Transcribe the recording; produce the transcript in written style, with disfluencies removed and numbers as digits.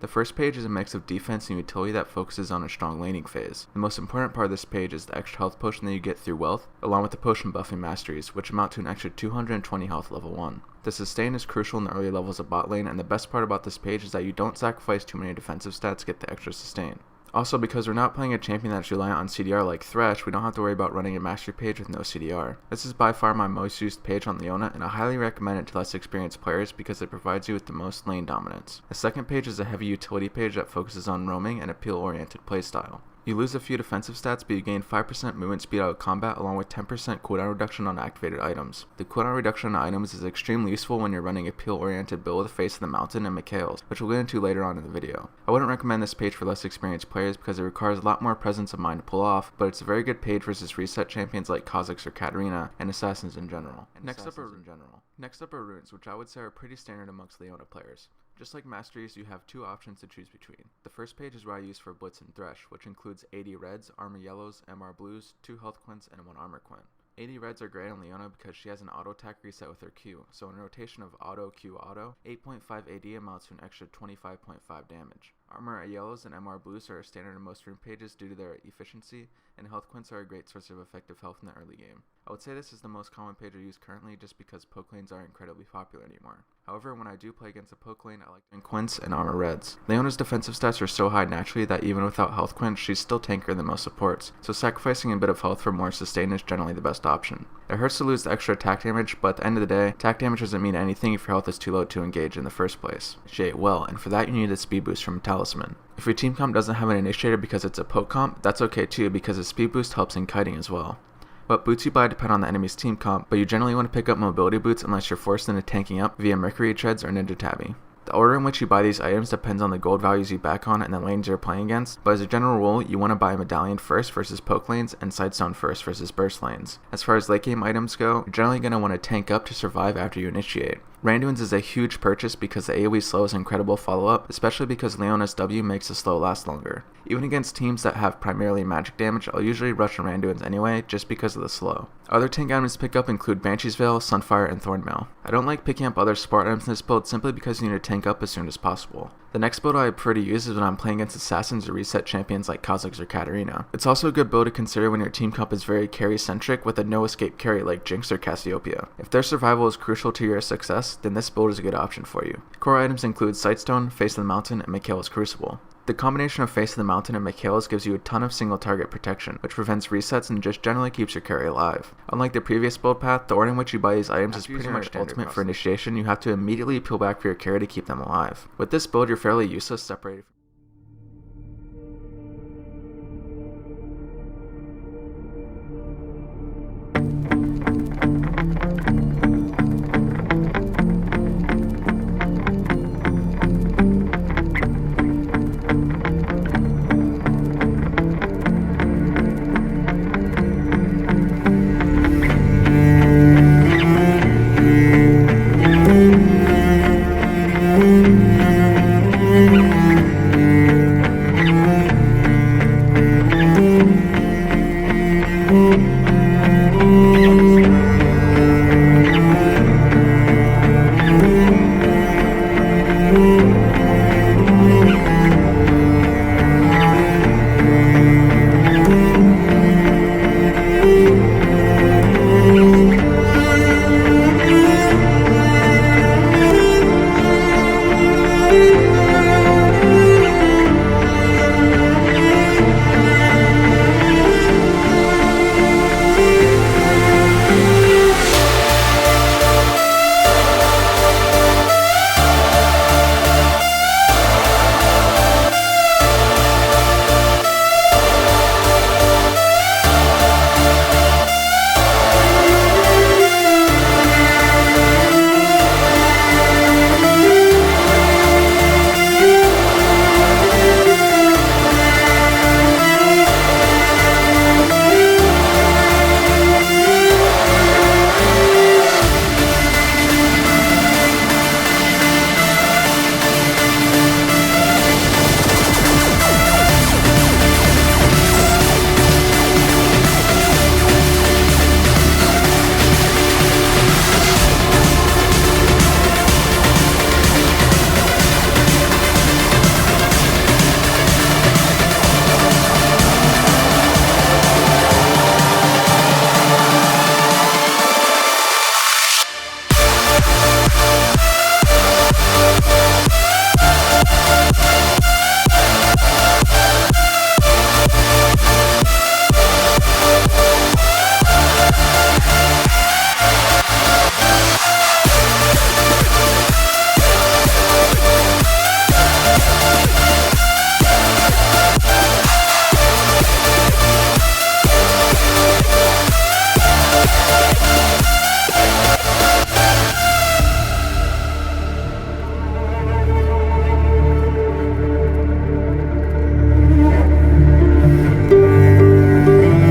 The first page is a mix of defense and utility that focuses on a strong laning phase. The most important part of this page is the extra health potion that you get through wealth, along with the potion buffing masteries, which amount to an extra 220 health level 1. The sustain is crucial in the early levels of bot lane, and the best part about this page is that you don't sacrifice too many defensive stats to get the extra sustain. Also, because we're not playing a champion that's reliant on CDR like Thresh, we don't have to worry about running a mastery page with no CDR. This is by far my most used page on Leona, and I highly recommend it to less experienced players because it provides you with the most lane dominance. The second page is a heavy utility page that focuses on roaming and a peel-oriented playstyle. You lose a few defensive stats, but you gain 5% movement speed out of combat along with 10% cooldown reduction on activated items. The cooldown reduction on items is extremely useful when you're running a peel-oriented build with Face of the Mountain and Mikhail's, which we'll get into later on in the video. I wouldn't recommend this page for less experienced players because it requires a lot more presence of mind to pull off, but it's a very good page versus reset champions like Kha'Zix or Katarina, and assassins in general. Next up are runes, which I would say are pretty standard amongst Leona players. Just like masteries, you have two options to choose between. The first page is what I use for Blitz and Thresh, which includes 80 reds, armor yellows, MR blues, 2 health quints, and 1 armor quint. 80 reds are great on Leona because she has an auto attack reset with her Q, so in a rotation of auto Q auto, 8.5 AD amounts to an extra 25.5 damage. Armor yellows and MR blues are standard in most rune pages due to their efficiency, and health quints are a great source of effective health in the early game. I would say this is the most common page I use currently just because poke lanes aren't incredibly popular anymore. However, when I do play against a poke lane, I like doing quints and armor reds. Leona's defensive stats are so high naturally that even without health quint, she's still tankier than most supports, so sacrificing a bit of health for more sustain is generally the best option. It hurts to lose the extra attack damage, but at the end of the day, attack damage doesn't mean anything if your health is too low to engage in the first place. She ate well, and for that you need a speed boost from Talisman. If your team comp doesn't have an initiator because it's a poke comp, that's okay too because a speed boost helps in kiting as well. What boots you buy depend on the enemy's team comp, but you generally want to pick up mobility boots unless you're forced into tanking up via Mercury Treads or Ninja Tabby. The order in which you buy these items depends on the gold values you back on and the lanes you're playing against, but as a general rule, you want to buy Medallion first versus poke lanes and Sightstone first versus burst lanes. As far as late game items go, you're generally going to want to tank up to survive after you initiate. Randuin's is a huge purchase because the AoE slow is incredible follow-up, especially because Leona's W makes the slow last longer. Even against teams that have primarily magic damage, I'll usually rush Randuin's anyway, just because of the slow. Other tank items to pick up include Banshee's Veil, Sunfire, and Thornmail. I don't like picking up other support items in this build simply because you need to tank up as soon as possible. The next build I prefer to use is when I'm playing against assassins or reset champions like Kha'Zix or Katarina. It's also a good build to consider when your team comp is very carry-centric with a no-escape carry like Jinx or Cassiopeia. If their survival is crucial to your success, then this build is a good option for you. Core items include Sightstone, Face of the Mountain, and Mikhail's Crucible. The combination of Face of the Mountain and Mikhail's gives you a ton of single target protection, which prevents resets and just generally keeps your carry alive. Unlike the previous build path, the order in which you buy these items is pretty much ultimate for initiation. You have to immediately peel back for your carry to keep them alive. With this build, you're fairly useless separated from